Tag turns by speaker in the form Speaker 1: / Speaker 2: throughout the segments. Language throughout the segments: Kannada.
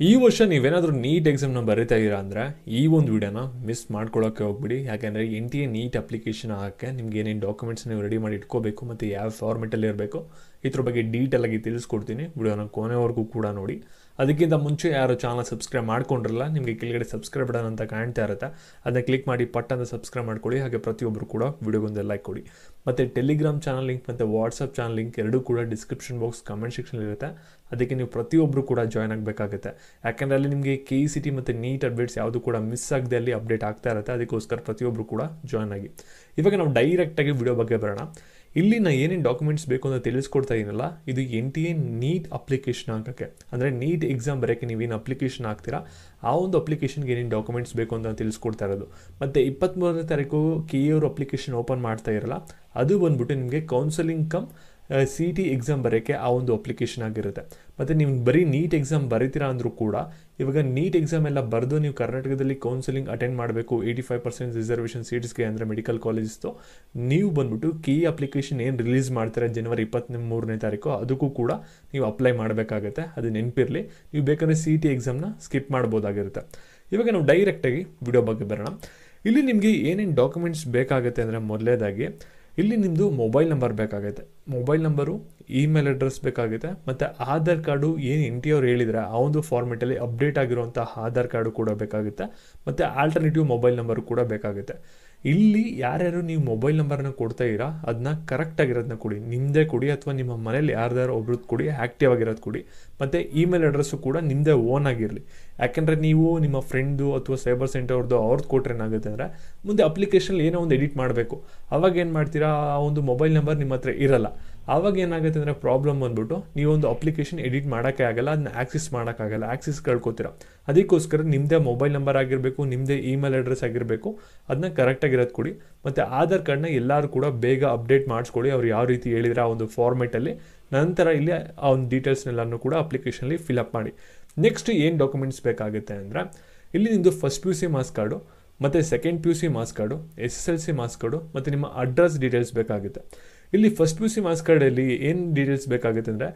Speaker 1: ಈ ವರ್ಷ ನೀವೇನಾದರೂ ನೀಟ್ ಎಕ್ಸಾಮ್ನ ಬರೀತಾ ಇದ್ದೀರಾ ಅಂದರೆ ಈ ಒಂದು ವಿಡಿಯೋನ ಮಿಸ್ ಮಾಡ್ಕೊಳ್ಳೋಕ್ಕೆ ಹೋಗ್ಬಿಡಿ. ಯಾಕೆಂದರೆ N T A NEET application ಹಾಕಕ್ಕೆ ನಿಮ್ಗೆ ಏನೇನು ಡಾಕ್ಯುಮೆಂಟ್ಸ್ ನೀವು ರೆಡಿ ಮಾಡಿ ಇಟ್ಕೋಬೇಕು ಮತ್ತು ಯಾವ ಫಾರ್ಮೆಟಲ್ಲಿ ಇರಬೇಕು ಇದ್ರ ಬಗ್ಗೆ ಡೀಟೇಲಾಗಿ ತಿಳಿಸ್ಕೊಡ್ತೀನಿ. ವಿಡಿಯೋನ ಕೊನೆವರೆಗೂ ಕೂಡ ನೋಡಿ. ಅದಕ್ಕಿಂತ ಮುಂಚೆ ಯಾರು ಚಾನಲ್ ಸಬ್ಸ್ಕ್ರೈಬ್ ಮಾಡ್ಕೊಂಡಿರಲ್ಲ, ನಿಮಗೆ ಕೆಳಗಡೆ ಸಬ್ಸ್ಕ್ರೈಬ್ ಬಟನ್ ಅಂತ ಕಾಣ್ತಾ ಇರುತ್ತೆ, ಅದನ್ನ ಕ್ಲಿಕ್ ಮಾಡಿ ಪಟ್ ಅಂತ ಸಬ್ಸ್ಕ್ರೈಬ್ ಮಾಡ್ಕೊಳ್ಳಿ. ಹಾಗೆ ಪ್ರತಿಯೊಬ್ಬರು ಕೂಡ ವಿಡಿಯೋಗೊಂದು ಲೈಕ್ ಕೊಡಿ. ಮತ್ತು ಟೆಲಿಗ್ರಾಮ್ ಚಾನಲ್ ಲಿಂಕ್ ಮತ್ತು ವಾಟ್ಸಪ್ ಚಾನಲ್ ಲಿಂಕ್ ಎರಡೂ ಕೂಡ ಡಿಸ್ಕ್ರಿಪ್ಷನ್ ಬಾಕ್ಸ್ ಕಮೆಂಟ್ ಸೆಕ್ಷನ್ ಇರುತ್ತೆ. ಅದಕ್ಕೆ ನೀವು ಪ್ರತಿಯೊಬ್ಬರು ಕೂಡ ಜಾಯ್ನ್ ಆಗಬೇಕಾಗುತ್ತೆ. ಯಾಕೆಂದರೆ ಅಲ್ಲಿ ನಿಮಗೆ KCT ಮತ್ತು ನೀಟ್ ಅಪ್ಡೇಟ್ಸ್ ಯಾವುದು ಕೂಡ ಮಿಸ್ ಆಗದೆ ಅಲ್ಲಿ ಅಪ್ಡೇಟ್ ಆಗ್ತಾ ಇರುತ್ತೆ. ಅದಕ್ಕೋಸ್ಕರ ಪ್ರತಿಯೊಬ್ಬರು ಕೂಡ ಜಾಯ್ನ್ ಆಗಿ. ಇವಾಗ ನಾವು ಡೈರೆಕ್ಟಾಗಿ ವಿಡಿಯೋ ಬಗ್ಗೆ ಬರೋಣ. ಇಲ್ಲಿ ನಾನು ಏನೇನು ಡಾಕ್ಯುಮೆಂಟ್ಸ್ ಬೇಕು ಅಂತ ತಿಳಿಸ್ಕೊಡ್ತಾ ಇದ್ದೀನಲ್ಲ, ಇದು NTA ನೀಟ್ ಅಪ್ಲಿಕೇಶನ್ ಹಾಕೋಕ್ಕೆ, ಅಂದರೆ ನೀಟ್ ಎಕ್ಸಾಮ್ ಬರೋಕ್ಕೆ ನೀವೇನು ಅಪ್ಲಿಕೇಶನ್ ಹಾಕ್ತೀರಾ ಆ ಒಂದು ಅಪ್ಲಿಕೇಶನ್ಗೆ ಏನೇನು ಡಾಕ್ಯುಮೆಂಟ್ಸ್ ಬೇಕು ಅಂತ ತಿಳಿಸ್ಕೊಡ್ತಾ ಇರೋದು. ಮತ್ತು 23ನೇ ತಾರೀಕು KE ಅವರು ಅಪ್ಲಿಕೇಶನ್ ಓಪನ್ ಮಾಡ್ತಾ ಇರಲ್ಲ, ಅದು ಬಂದ್ಬಿಟ್ಟು ನಿಮಗೆ ಕೌನ್ಸಲಿಂಗ್ ಕಮ್ CT ಎಕ್ಸಾಮ್ ಬರೋಕ್ಕೆ ಆ ಒಂದು ಅಪ್ಲಿಕೇಶನ್ ಆಗಿರುತ್ತೆ. ಮತ್ತು ನೀವು ಬರೀ ನೀಟ್ ಎಕ್ಸಾಮ್ ಬರೀತೀರಾ ಅಂದರೂ ಕೂಡ ಇವಾಗ ನೀಟ್ ಎಕ್ಸಾಮ್ ಎಲ್ಲ ಬರೆದು ನೀವು ಕರ್ನಾಟಕದಲ್ಲಿ ಕೌನ್ಸಿಲಿಂಗ್ ಅಟೆಂಡ್ ಮಾಡಬೇಕು 85% ರಿಸರ್ವೇಷನ್ ಸೀಟ್ಸ್ಗೆ, ಅಂದರೆ ಮೆಡಿಕಲ್ ಕಾಲೇಜಸ್ದು. ನೀವು ಬಂದ್ಬಿಟ್ಟು KE ಅಪ್ಲಿಕೇಶನ್ ಏನು ರಿಲೀಸ್ ಮಾಡ್ತಾರೆ ಜನವರಿ 23ನೇ ತಾರೀಕು, ಅದಕ್ಕೂ ಕೂಡ ನೀವು ಅಪ್ಲೈ ಮಾಡಬೇಕಾಗುತ್ತೆ. ಅದು ನೆನಪಿರಲಿ. ನೀವು ಬೇಕಾದ್ರೆ CT ಎಕ್ಸಾಮ್ನ ಸ್ಕಿಪ್ ಮಾಡ್ಬೋದಾಗಿರುತ್ತೆ. ಇವಾಗ ನಾವು ಡೈರೆಕ್ಟಾಗಿ ವಿಡಿಯೋ ಬಗ್ಗೆ ಬರೋಣ. ಇಲ್ಲಿ ನಿಮಗೆ ಏನೇನು ಡಾಕ್ಯುಮೆಂಟ್ಸ್ ಬೇಕಾಗುತ್ತೆ ಅಂದರೆ, ಮೊದಲನೇದಾಗಿ ಇಲ್ಲಿ ನಿಮ್ಮದು ಮೊಬೈಲ್ ನಂಬರ್ ಬೇಕಾಗುತ್ತೆ. ಮೊಬೈಲ್ ನಂಬರು, ಇಮೇಲ್ ಅಡ್ರೆಸ್ ಬೇಕಾಗುತ್ತೆ, ಮತ್ತು ಆಧಾರ್ ಕಾರ್ಡು ಏನು NTA ಅವ್ರು ಹೇಳಿದರೆ ಆ ಒಂದು ಫಾರ್ಮೆಟಲ್ಲಿ ಅಪ್ಡೇಟ್ ಆಗಿರುವಂಥ ಆಧಾರ್ ಕಾರ್ಡು ಕೂಡ ಬೇಕಾಗುತ್ತೆ, ಮತ್ತು ಆಲ್ಟರ್ನೇಟಿವ್ ಮೊಬೈಲ್ ನಂಬರು ಕೂಡ ಬೇಕಾಗುತ್ತೆ. ಇಲ್ಲಿ ಯಾರ್ಯಾರು ನೀವು ಮೊಬೈಲ್ ನಂಬರ್ನ ಕೊಡ್ತಾ ಇದ್ದೀರಾ ಅದನ್ನ ಕರೆಕ್ಟಾಗಿರೋದನ್ನ ಕೊಡಿ. ನಿಮ್ಮದೇ ಕೊಡಿ ಅಥವಾ ನಿಮ್ಮ ಮನೇಲಿ ಯಾರ್ದಾರು ಒಬ್ರದ್ದು ಕೊಡಿ, ಆ್ಯಕ್ಟಿವ್ ಆಗಿರೋದು ಕೊಡಿ. ಮತ್ತು ಇಮೇಲ್ ಅಡ್ರೆಸ್ಸು ಕೂಡ ನಿಮ್ಮದೇ ಓನ್ ಆಗಿರಲಿ. ಯಾಕೆಂದರೆ ನೀವು ನಿಮ್ಮ ಫ್ರೆಂಡು ಅಥವಾ ಸೈಬರ್ ಸೆಂಟರ್ದು ಅವ್ರದ್ದು ಕೊಟ್ಟರೆ ಏನಾಗುತ್ತೆ ಅಂದರೆ, ಮುಂದೆ ಅಪ್ಲಿಕೇಶನ್ ಏನೋ ಒಂದು ಎಡಿಟ್ ಮಾಡಬೇಕು, ಅವಾಗ ಏನು ಮಾಡ್ತೀರಾ, ಆ ಒಂದು ಮೊಬೈಲ್ ನಂಬರ್ ನಿಮ್ಮ ಹತ್ರ ಇರಲ್ಲ. ಆವಾಗ ಏನಾಗುತ್ತೆ ಅಂದರೆ ಪ್ರಾಬ್ಲಮ್ ಬಂದ್ಬಿಟ್ಟು ನೀವೊಂದು ಅಪ್ಲಿಕೇಶನ್ ಎಡಿಟ್ ಮಾಡೋಕ್ಕೆ ಆಗಲ್ಲ, ಅದನ್ನ ಆಕ್ಸೆಸ್ ಮಾಡೋಕ್ಕಾಗಲ್ಲ, ಆಕ್ಸೆಸ್ ಕಳ್ಕೊತೀರ. ಅದಕ್ಕೋಸ್ಕರ ನಿಮ್ಮದೇ ಮೊಬೈಲ್ ನಂಬರ್ ಆಗಿರಬೇಕು, ನಿಮ್ಮದೇ ಇಮೇಲ್ ಅಡ್ರೆಸ್ ಆಗಿರಬೇಕು, ಅದನ್ನ ಕರೆಕ್ಟಾಗಿರೋದು ಕೊಡಿ. ಮತ್ತು ಆಧಾರ್ ಕಾರ್ಡ್ನ ಎಲ್ಲರೂ ಕೂಡ ಬೇಗ ಅಪ್ಡೇಟ್ ಮಾಡಿಸ್ಕೊಳ್ಳಿ, ಅವ್ರು ಯಾವ ರೀತಿ ಹೇಳಿದರೆ ಆ ಒಂದು ಫಾರ್ಮೆಟಲ್ಲಿ. ನಂತರ ಇಲ್ಲಿ ಆ ಒಂದು ಡೀಟೇಲ್ಸ್ನೆಲ್ಲನೂ ಕೂಡ ಅಪ್ಲಿಕೇಶನಲ್ಲಿ ಫಿಲಪ್ ಮಾಡಿ. ನೆಕ್ಸ್ಟ್ ಏನು ಡಾಕ್ಯುಮೆಂಟ್ಸ್ ಬೇಕಾಗುತ್ತೆ ಅಂದರೆ, ಇಲ್ಲಿ ನಿಮ್ಮದು ಫಸ್ಟ್ PUC ಮಾರ್ಕ್ಸ್ ಕಾರ್ಡು, ಮತ್ತು second PUC marks card, SSLC marks card, ಮತ್ತು ನಿಮ್ಮ ಅಡ್ರೆಸ್ ಡೀಟೇಲ್ಸ್ ಬೇಕಾಗುತ್ತೆ. ಇಲ್ಲಿ ಫಸ್ಟ್ PUC ಮಾರ್ಕ್ಸ್ ಕಾರ್ಡಲ್ಲಿ ಏನು ಡೀಟೇಲ್ಸ್ ಬೇಕಾಗುತ್ತೆ ಅಂದರೆ,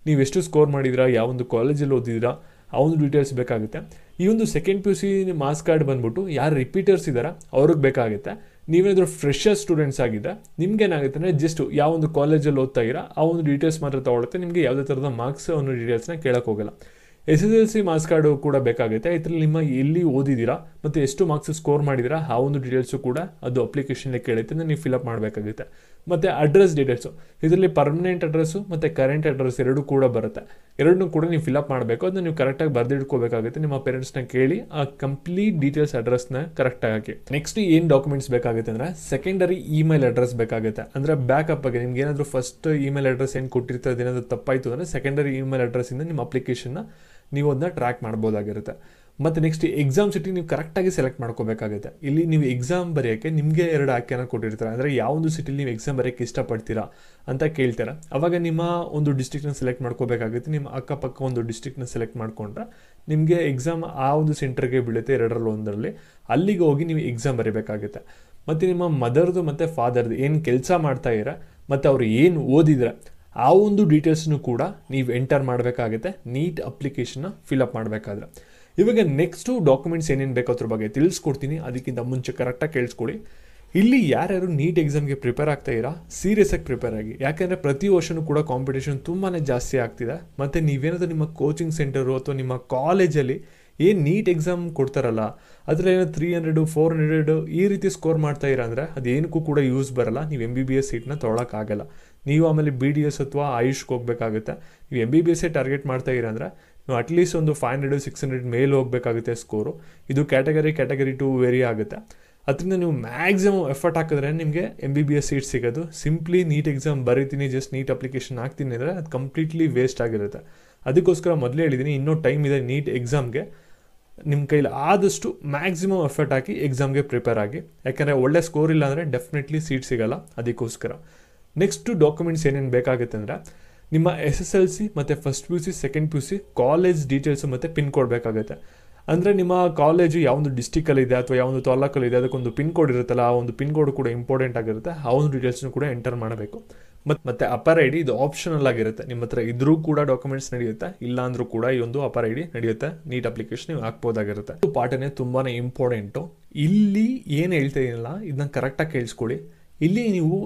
Speaker 1: ನೀವು ಎಷ್ಟು ಸ್ಕೋರ್ ಮಾಡಿದ್ದೀರಾ, ಯಾವ ಒಂದು ಕಾಲೇಜಲ್ಲಿ ಓದಿದ್ದೀರಾ ಆ ಒಂದು ಡೀಟೇಲ್ಸ್ ಬೇಕಾಗುತ್ತೆ. ಈ ಒಂದು ಸೆಕೆಂಡ್ PUC ಮಾರ್ಕ್ಸ್ ಕಾರ್ಡ್ ಬಂದ್ಬಿಟ್ಟು ಯಾರು ರಿಪೀಟರ್ಸ್ ಇದ್ದಾರೆ ಅವ್ರಿಗೆ ಬೇಕಾಗುತ್ತೆ. ನೀವೇನಾದರೂ ಫ್ರೆಶರ್ ಸ್ಟೂಡೆಂಟ್ಸ್ ಆಗಿದ್ದರೆ ನಿಮ್ಗೇನಾಗುತ್ತೆ ಅಂದರೆ, ಜಸ್ಟ್ ಯಾವ ಒಂದು ಕಾಲೇಜಲ್ಲಿ ಓದ್ತಾ ಇದ್ದೀರಾ ಆ ಒಂದು ಡೀಟೇಲ್ಸ್ ಮಾತ್ರ ತೊಗೊಳುತ್ತೆ, ನಿಮಗೆ ಯಾವುದೇ ಥರದ ಮಾರ್ಕ್ಸ್ ಒಂದು ಡೀಟೇಲ್ಸ್ನ ಕೇಳೋಕೆ ಹೋಗಲ್ಲ. SSLC ಮಾರ್ಕ್ಸ್ ಕಾರ್ಡು ಕೂಡ ಬೇಕಾಗುತ್ತೆ. ಇದರಲ್ಲಿ ನಿಮ್ಮ ಎಲ್ಲಿ ಓದಿದ್ದೀರಾ ಮತ್ತು ಎಷ್ಟು ಮಾರ್ಕ್ಸ್ ಸ್ಕೋರ್ ಮಾಡಿದ್ದೀರಾ ಆ ಒಂದು ಡೀಟೇಲ್ಸು ಕೂಡ ಅದು ಅಪ್ಲಿಕೇಶನ್ಗೆ ಕೇಳುತ್ತೆ, ನೀವು ಫಿಲಪ್ ಮಾಡಬೇಕಾಗುತ್ತೆ. ಮತ್ತು ಅಡ್ರೆಸ್ ಡೀಟೇಲ್ಸು, ಇದರಲ್ಲಿ ಪರ್ಮನೆಂಟ್ ಅಡ್ರೆಸ್ಸು ಮತ್ತು ಕರೆಂಟ್ ಅಡ್ರೆಸ್ ಎರಡೂ ಕೂಡ ಬರುತ್ತೆ. ಎರಡನ್ನೂ ಕೂಡ ನೀವು ಫಿಲಪ್ ಮಾಡಬೇಕು. ಅದನ್ನ ನೀವು ಕರೆಕ್ಟಾಗಿ ಬರೆದಿಟ್ಕೋಬೇಕಾಗುತ್ತೆ. ನಿಮ್ಮ ಪೇರೆಂಟ್ಸ್ನ ಕೇಳಿ ಆ ಕಂಪ್ಲೀಟ್ ಡೀಟೇಲ್ಸ್ ಅಡ್ರೆಸ್ನ ಕರೆಕ್ಟಾಗಿ ಹಾಕಿ. ನೆಕ್ಸ್ಟ್ ಏನು ಡಾಕ್ಯುಮೆಂಟ್ಸ್ ಬೇಕಾಗುತ್ತೆ ಅಂದರೆ, ಸೆಕೆಂಡರಿ ಇಮೇಲ್ ಅಡ್ರೆಸ್ ಬೇಕಾಗುತ್ತೆ. ಅಂದರೆ ಬ್ಯಾಕಪ್ ಆಗಿ ನಿಮ್ಗೆ ಏನಾದರೂ ಫಸ್ಟ್ ಇಮೇಲ್ ಅಡ್ರೆಸ್ ಏನು ಕೊಟ್ಟಿರ್ತಾರೆ ಅದೇನಾದರೂ ತಪ್ಪಾಯಿತು ಅಂದರೆ ಸೆಕೆಂಡರಿ ಇಮೇಲ್ ಅಡ್ರೆಸ್ಸಿಂದ ನಿಮ್ಮ ಅಪ್ಲಿಕೇಶನ್ನ ನೀವು ಅದನ್ನ ಟ್ರ್ಯಾಕ್ ಮಾಡ್ಬೋದಾಗಿರುತ್ತೆ. ಮತ್ತು ನೆಕ್ಸ್ಟ್ ಎಕ್ಸಾಮ್ ಸಿಟಿ ನೀವು ಕರೆಕ್ಟಾಗಿ ಸೆಲೆಕ್ಟ್ ಮಾಡ್ಕೋಬೇಕಾಗುತ್ತೆ. ಇಲ್ಲಿ ನೀವು ಎಕ್ಸಾಮ್ ಬರೆಯೋಕ್ಕೆ ನಿಮಗೆ 2 ಆಯ್ಕೆನ ಕೊಟ್ಟಿರ್ತಾರೆ. ಅಂದರೆ ಯಾವೊಂದು ಸಿಟಿಲಿ ನೀವು ಎಕ್ಸಾಮ್ ಬರೆಯೋಕ್ಕೆ ಇಷ್ಟಪಡ್ತೀರಾ ಅಂತ ಕೇಳ್ತಾರೆ. ಆವಾಗ ನಿಮ್ಮ ಒಂದು ಡಿಸ್ಟ್ರಿಕ್ಟ್ನ ಸೆಲೆಕ್ಟ್ ಮಾಡ್ಕೋಬೇಕಾಗುತ್ತೆ. ನಿಮ್ಮ ಅಕ್ಕಪಕ್ಕ ಒಂದು ಡಿಸ್ಟ್ರಿಕ್ಟ್ನ ಸೆಲೆಕ್ಟ್ ಮಾಡಿಕೊಂಡ್ರೆ ನಿಮಗೆ ಎಕ್ಸಾಮ್ ಆ ಒಂದು ಸೆಂಟರ್ಗೆ ಬೀಳುತ್ತೆ, 2ರಲ್ಲಿ 1ರಲ್ಲಿ. ಅಲ್ಲಿಗೆ ಹೋಗಿ ನೀವು ಎಕ್ಸಾಮ್ ಬರೀಬೇಕಾಗುತ್ತೆ. ಮತ್ತು ನಿಮ್ಮ ಮದರ್ದು ಮತ್ತು ಫಾದರ್ದು ಏನು ಕೆಲಸ ಮಾಡ್ತಾ ಇದ್ದೀರಾ ಮತ್ತು ಅವರು ಏನು ಓದಿದ್ರೆ ಆ ಒಂದು ಡೀಟೇಲ್ಸ್ನು ಕೂಡ ನೀವು ಎಂಟರ್ ಮಾಡಬೇಕಾಗುತ್ತೆ ನೀಟ್ ಅಪ್ಲಿಕೇಶನ್ನ ಫಿಲಪ್ ಮಾಡಬೇಕಾದ್ರೆ. ಇವಾಗ ನೆಕ್ಸ್ಟು ಡಾಕ್ಯುಮೆಂಟ್ಸ್ ಏನೇನು ಬೇಕು ಅದ್ರ ಬಗ್ಗೆ ತಿಳಿಸ್ಕೊಡ್ತೀನಿ. ಅದಕ್ಕಿಂತ ಮುಂಚೆ ಕರೆಕ್ಟಾಗಿ ಕೇಳಿಸ್ಕೊಳ್ಳಿ. ಇಲ್ಲಿ ಯಾರ್ಯಾರು ನೀಟ್ ಎಕ್ಸಾಮ್ಗೆ ಪ್ರಿಪೇರ್ ಆಗ್ತಾ ಇರಾ ಸೀರಿಯಸ್ಸಾಗಿ ಪ್ರಿಪೇರ್ ಆಗಿ. ಯಾಕೆಂದರೆ ಪ್ರತಿ ವರ್ಷವೂ ಕೂಡ ಕಾಂಪಿಟೇಷನ್ ತುಂಬಾ ಜಾಸ್ತಿ ಆಗ್ತಿದೆ. ಮತ್ತು ನೀವೇನಾದರೂ ನಿಮ್ಮ ಕೋಚಿಂಗ್ ಸೆಂಟರು ಅಥವಾ ನಿಮ್ಮ ಕಾಲೇಜಲ್ಲಿ ಏನು ನೀಟ್ ಎಕ್ಸಾಮ್ ಕೊಡ್ತಾರಲ್ಲ ಅದರಲ್ಲಿ ಏನೋ 300 400 ಈ ರೀತಿ ಸ್ಕೋರ್ ಮಾಡ್ತಾ ಇರ ಅಂದರೆ ಅದೇನಕ್ಕೂ ಕೂಡ ಯೂಸ್ ಬರಲ್ಲ. ನೀವು MBBS ಸೀಟ್ನ ತೊಗೊಳಕ್ಕಾಗಲ್ಲ. ನೀವು ಆಮೇಲೆ BDS ಅಥವಾ ಆಯುಷ್ಗೆ ಹೋಗಬೇಕಾಗುತ್ತೆ. ನೀವು MBBS ಟಾರ್ಗೆಟ್ ಮಾಡ್ತಾ ಇರ ಅಂದರೆ ನೀವು ಅಟ್ಲೀಸ್ಟ್ ಒಂದು 500 600 ಮೇಲೆ ಹೋಗಬೇಕಾಗುತ್ತೆ ಸ್ಕೋರು. ಇದು ಕ್ಯಾಟಗರಿ 2 ವೇರಿ ಆಗುತ್ತೆ. ಅದರಿಂದ ನೀವು ಮ್ಯಾಕ್ಸಿಮಮ್ ಎಫರ್ಟ್ ಹಾಕಿದ್ರೆ ನಿಮಗೆ MBBS ಸೀಟ್ ಸಿಗೋದು. ಸಿಂಪ್ಲಿ ನೀಟ್ ಎಕ್ಸಾಮ್ ಬರೀತೀನಿ, ಜಸ್ಟ್ ನೀಟ್ ಅಪ್ಲಿಕೇಶನ್ ಹಾಕ್ತೀನಿ ಅಂದರೆ ಅದು ಕಂಪ್ಲೀಟ್ಲಿ ವೇಸ್ಟ್ ಆಗಿರುತ್ತೆ. ಅದಕ್ಕೋಸ್ಕರ ಮೊದಲೇ ಹೇಳಿದ್ದೀನಿ, ಇನ್ನೂ ಟೈಮ್ ಇದೆ ನೀಟ್ ಎಕ್ಸಾಮ್ಗೆ. ನಿಮ್ಮ ಕೈಲಿ ಆದಷ್ಟು ಮ್ಯಾಕ್ಸಿಮಮ್ ಎಫರ್ಟ್ ಹಾಕಿ ಎಕ್ಸಾಮ್ಗೆ ಪ್ರಿಪೇರ್ ಆಗಿ. ಯಾಕೆಂದರೆ ಒಳ್ಳೆ ಸ್ಕೋರ್ ಇಲ್ಲ ಅಂದರೆ ಡೆಫಿನೆಟ್ಲಿ ಸೀಟ್ ಸಿಗೋಲ್ಲ. ಅದಕ್ಕೋಸ್ಕರ ನೆಕ್ಸ್ಟು ಡಾಕ್ಯುಮೆಂಟ್ಸ್ ಏನೇನು ಬೇಕಾಗುತ್ತೆ ಅಂದರೆ, ನಿಮ್ಮ SSLC ಮತ್ತು first PUC second PUC college details ಮತ್ತು ಪಿನ್ ಕೋಡ್ ಬೇಕಾಗುತ್ತೆ. ಅಂದರೆ ನಿಮ್ಮ ಕಾಲೇಜು ಯಾವೊಂದು ಡಿಸ್ಟಿಕಲ್ಲಿದೆ ಅಥವಾ ಯಾವೊಂದು ತಾಲೂಕಲ್ಲಿದೆ ಅದಕ್ಕೊಂದು ಪಿನ್ ಕೋಡ್ ಇರುತ್ತಲ್ಲ, ಆ ಒಂದು ಪಿನ್ ಕೋಡ್ ಕೂಡ ಇಂಪಾರ್ಟೆಂಟ್ ಆಗಿರುತ್ತೆ. ಆ ಒಂದು ಡೀಟೇಲ್ಸ್ನು ಕೂಡ ಎಂಟರ್ ಮಾಡಬೇಕು. ಮತ್ತೆ ಅಪರ್ ಐ ಡಿ ಇದು ಆಪ್ಷನಲ್ ಆಗಿರುತ್ತೆ. ನಿಮ್ಮ ಹತ್ರ ಇದ್ರೂ ಕೂಡ ಡಾಕ್ಯುಮೆಂಟ್ಸ್ ನಡೆಯುತ್ತೆ, ಇಲ್ಲ ಅಂದ್ರೂ ಕೂಡ ಈ ಒಂದು ಅಪರ್ ಐ ಡಿ ನಡೆಯುತ್ತೆ. ನೀಟ್ ಅಪ್ಲಿಕೇಶನ್ ನೀವು ಹಾಕ್ಬೋದಾಗಿರುತ್ತೆ. ಇದು ಪಾಠನೇ ತುಂಬಾನೇ ಇಂಪಾರ್ಟೆಂಟು. ಇಲ್ಲಿ ಏನು ಹೇಳ್ತಾ ಇದೀನಲ್ಲ ಇದನ್ನ ಕರೆಕ್ಟಾಗಿ ಕೇಳಿಸ್ಕೊಳ್ಳಿ. ಇಲ್ಲಿ ನೀವು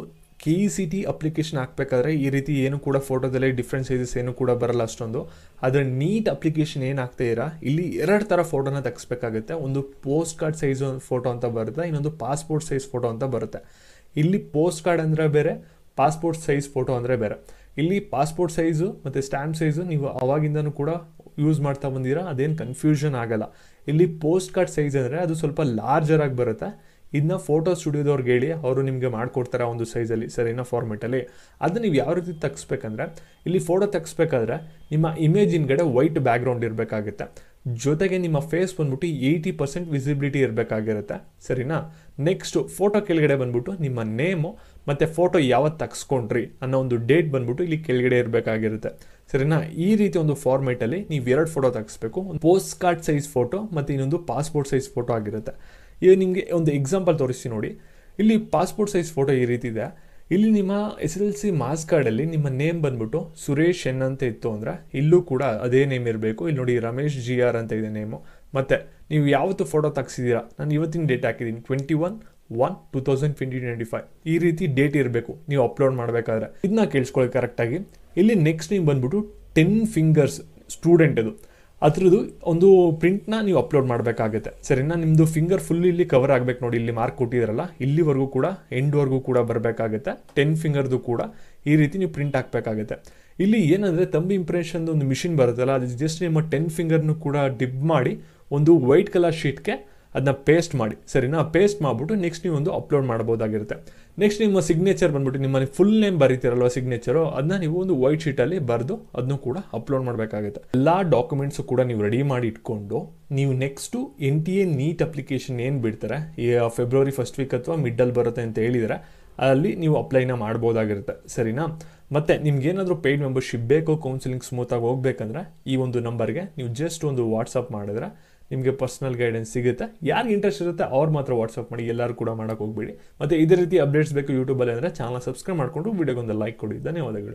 Speaker 1: KECT ಅಪ್ಲಿಕೇಶನ್ ಹಾಕ್ಬೇಕಾದ್ರೆ ಈ ರೀತಿ ಏನು ಕೂಡ ಫೋಟೋದಲ್ಲಿ ಡಿಫ್ರೆಂಟ್ ಸೈಜಸ್ ಏನು ಕೂಡ ಬರಲ್ಲ ಅಷ್ಟೊಂದು. ಆದರೆ ನೀಟ್ ಅಪ್ಲಿಕೇಶನ್ ಏನು ಹಾಕ್ತಾ ಇಲ್ಲಿ 2 ಥರ ಫೋಟೋನ ತೆಗಿಸ್ಬೇಕಾಗುತ್ತೆ. ಒಂದು ಪೋಸ್ಟ್ ಕಾರ್ಡ್ ಸೈಜ್ ಫೋಟೋ ಅಂತ ಬರುತ್ತೆ, ಇನ್ನೊಂದು ಪಾಸ್ಪೋರ್ಟ್ ಸೈಜ್ ಫೋಟೋ ಅಂತ ಬರುತ್ತೆ. ಇಲ್ಲಿ ಪೋಸ್ಟ್ ಕಾರ್ಡ್ ಅಂದರೆ ಬೇರೆ, ಪಾಸ್ಪೋರ್ಟ್ ಸೈಜ್ ಫೋಟೋ ಅಂದರೆ ಬೇರೆ. ಇಲ್ಲಿ ಪಾಸ್ಪೋರ್ಟ್ ಸೈಜು ಮತ್ತು ಸ್ಟ್ಯಾಂಪ್ ಸೈಜು ನೀವು ಅವಾಗಿಂದನೂ ಕೂಡ ಯೂಸ್ ಮಾಡ್ತಾ ಬಂದಿರಾ, ಅದೇನು ಕನ್ಫ್ಯೂಷನ್ ಆಗಲ್ಲ. ಇಲ್ಲಿ ಪೋಸ್ಟ್ ಕಾರ್ಡ್ ಸೈಜ್ ಅಂದರೆ ಅದು ಸ್ವಲ್ಪ ಲಾರ್ಜರ್ ಆಗಿ ಬರುತ್ತೆ. ಇದನ್ನ ಫೋಟೋ ಸ್ಟುಡಿಯೋದವ್ರಿಗೆ ಹೇಳಿ ಅವರು ನಿಮಗೆ ಮಾಡಿಕೊಡ್ತಾರೆ ಒಂದು ಸೈಜಲ್ಲಿ, ಸರಿನಾ, ಫಾರ್ಮೆಟಲ್ಲಿ. ಅದನ್ನ ನೀವು ಯಾವ ರೀತಿ ತೆಗಿಸ್ಬೇಕಂದ್ರೆ ಇಲ್ಲಿ ಫೋಟೋ ತೆಗಿಸ್ಬೇಕಾದ್ರೆ ನಿಮ್ಮ ಇಮೇಜ್ ಹಿಂದ್ಗಡೆ ವೈಟ್ ಬ್ಯಾಕ್ಗ್ರೌಂಡ್ ಇರಬೇಕಾಗುತ್ತೆ. ಜೊತೆಗೆ ನಿಮ್ಮ ಫೇಸ್ ಬಂದ್ಬಿಟ್ಟು 80% ವಿಸಿಬಿಲಿಟಿ ಇರಬೇಕಾಗಿರುತ್ತೆ, ಸರಿನಾ. ನೆಕ್ಸ್ಟ್ ಫೋಟೋ ಕೆಳಗಡೆ ಬಂದ್ಬಿಟ್ಟು ನಿಮ್ಮ ನೇಮು ಮತ್ತು ಫೋಟೋ ಯಾವತ್ತು ತೆಗೆಸ್ಕೊಂಡ್ರಿ ಅನ್ನೋ ಒಂದು ಡೇಟ್ ಬಂದ್ಬಿಟ್ಟು ಇಲ್ಲಿ ಕೆಳಗಡೆ ಇರಬೇಕಾಗಿರುತ್ತೆ, ಸರಿನಾ. ಈ ರೀತಿ ಒಂದು ಫಾರ್ಮೇಟಲ್ಲಿ ನೀವು 2 ಫೋಟೋ ತೆಗಿಸ್ಬೇಕು. ಒಂದು ಪೋಸ್ಟ್ ಕಾರ್ಡ್ ಸೈಜ್ ಫೋಟೋ ಮತ್ತು ಇನ್ನೊಂದು ಪಾಸ್ಪೋರ್ಟ್ ಸೈಜ್ ಫೋಟೋ ಆಗಿರುತ್ತೆ. ಈಗ ನಿಮಗೆ ಒಂದು ಎಕ್ಸಾಂಪಲ್ ತೋರಿಸ್ತೀನಿ ನೋಡಿ. ಇಲ್ಲಿ ಪಾಸ್ಪೋರ್ಟ್ ಸೈಜ್ ಫೋಟೋ ಈ ರೀತಿ ಇದೆ. ಇಲ್ಲಿ ನಿಮ್ಮ SSLC ಮಾರ್ಕ್ಸ್ ಕಾರ್ಡಲ್ಲಿ ನಿಮ್ಮ ನೇಮ್ ಬಂದ್ಬಿಟ್ಟು ಸುರೇಶ್ ಎನ್ ಅಂತ ಇತ್ತು ಅಂದರೆ ಇಲ್ಲೂ ಕೂಡ ಅದೇ ನೇಮ್ ಇರಬೇಕು. ಇಲ್ಲಿ ನೋಡಿ ರಮೇಶ್ GR ಅಂತ ಇದೆ ನೇಮು. ಮತ್ತು ನೀವು ಯಾವತ್ತು ಫೋಟೋ ತೆಗ್ಸಿದ್ದೀರಾ, ನಾನು ಇವತ್ತಿನ ಡೇಟ್ ಹಾಕಿದ್ದೀನಿ 21/1/2025. ಈ ರೀತಿ ಡೇಟ್ ಇರಬೇಕು ನೀವು ಅಪ್ಲೋಡ್ ಮಾಡಬೇಕಾದ್ರೆ. ಇದನ್ನ ಕೇಳಿಸ್ಕೊಳ್ಳಿ ಕರೆಕ್ಟಾಗಿ. ಇಲ್ಲಿ ನೆಕ್ಸ್ಟ್ ನೀವು ಬಂದ್ಬಿಟ್ಟು 10 ಫಿಂಗರ್ಸ್ ಸ್ಟೂಡೆಂಟ್ ಇದು ಅದ್ರದ್ದು ಒಂದು ಪ್ರಿಂಟ್ನ ನೀವು ಅಪ್ಲೋಡ್ ಮಾಡಬೇಕಾಗುತ್ತೆ, ಸರಿನಾ. ನಿಮ್ಮದು ಫಿಂಗರ್ ಫುಲ್ ಇಲ್ಲಿ ಕವರ್ ಆಗಬೇಕು ನೋಡಿ. ಇಲ್ಲಿ ಮಾರ್ಕ್ ಕೊಟ್ಟಿದ್ದಾರಲ್ಲ ಇಲ್ಲಿವರೆಗೂ ಕೂಡ ಎಂಡ್ವರೆಗೂ ಕೂಡ ಬರಬೇಕಾಗುತ್ತೆ. 10 ಫಿಂಗರ್ದು ಕೂಡ ಈ ರೀತಿ ನೀವು ಪ್ರಿಂಟ್ ಹಾಕಬೇಕಾಗುತ್ತೆ. ಇಲ್ಲಿ ಏನಂದರೆ ತಂಬಿ ಇಂಪ್ರೆಷನ್ದು ಒಂದು ಮಿಷಿನ್ ಬರುತ್ತಲ್ಲ, ಅದು ಜಸ್ಟ್ ನಿಮ್ಮ 10 ಫಿಂಗರ್ನು ಕೂಡ ಡಿಪ್ ಮಾಡಿ ಒಂದು ವೈಟ್ ಕಲರ್ ಶೀಟ್ಗೆ ಅದನ್ನ ಪೇಸ್ಟ್ ಮಾಡಿ, ಸರಿನಾ. ಪೇಸ್ಟ್ ಮಾಡಿಬಿಟ್ಟು ನೆಕ್ಸ್ಟ್ ನೀವು ಒಂದು ಅಪ್ಲೋಡ್ ಮಾಡ್ಬೋದಾಗಿರುತ್ತೆ. ನೆಕ್ಸ್ಟ್ ನಿಮ್ಮ ಸಿಗ್ನೇಚರ್ ಬಂದ್ಬಿಟ್ಟು ನಿಮ್ಮ ಫುಲ್ ನೇಮ್ ಬರೀತಿರಲ್ವ ಸಿಗ್ನೇಚರು, ಅದನ್ನ ನೀವು ಒಂದು ವೈಟ್ ಶೀಟಲ್ಲಿ ಬರೆದು ಅದನ್ನು ಕೂಡ ಅಪ್ಲೋಡ್ ಮಾಡಬೇಕಾಗುತ್ತೆ. ಎಲ್ಲ ಡಾಕ್ಯುಮೆಂಟ್ಸು ಕೂಡ ನೀವು ರೆಡಿ ಮಾಡಿ ಇಟ್ಕೊಂಡು ನೀವು ನೆಕ್ಸ್ಟು NTA ನೀಟ್ ಅಪ್ಲಿಕೇಶನ್ ಏನು ಬಿಡ್ತಾರೆ ಈ ಫೆಬ್ರವರಿ ಫಸ್ಟ್ ವೀಕ್ ಅಥವಾ ಮಿಡ್ಡಲ್ಲಿ ಬರುತ್ತೆ ಅಂತ ಹೇಳಿದರೆ ಅಲ್ಲಿ ನೀವು ಅಪ್ಲೈನ ಮಾಡ್ಬೋದಾಗಿರುತ್ತೆ, ಸರಿನಾ. ಮತ್ತು ನಿಮ್ಗೇನಾದರೂ ಪೇಯ್ಡ್ ಮೆಂಬರ್ಶಿಪ್ ಬೇಕೋ, ಕೌನ್ಸಿಲಿಂಗ್ ಸ್ಮೂತಾಗಿ ಹೋಗ್ಬೇಕಂದ್ರೆ ಈ ಒಂದು ನಂಬರ್ಗೆ ನೀವು ಜಸ್ಟ್ ಒಂದು ವಾಟ್ಸಪ್ ಮಾಡಿದ್ರೆ ನಿಮಗೆ ಪರ್ಸನಲ್ ಗೈಡೆನ್ಸ್ ಸಿಗುತ್ತೆ. ಯಾರಿಗೆ ಇಂಟ್ರೆಸ್ಟ್ ಇರುತ್ತೆ ಅವ್ರು ಮಾತ್ರ ವಾಟ್ಸಪ್ ಮಾಡಿ, ಎಲ್ಲರೂ ಕೂಡ ಮಾಡೋಕ್ಕೆ ಹೋಗ್ಬೇಡಿ. ಮತ್ತು ಇದೇ ರೀತಿ ಅಪ್ಡೇಟ್ಸ್ ಬೇಕು ಯೂಟ್ಯೂಬಲ್ಲಿ ಅಂದರೆ ಚಾನಲ್ ಸಬ್ಸ್ಕ್ರೈಬ್ ಮಾಡಿಕೊಂಡು ವಿಡಿಯೋಗೊಂದು ಲೈಕ್ ಕೊಡಿ. ಧನ್ಯವಾದಗಳು.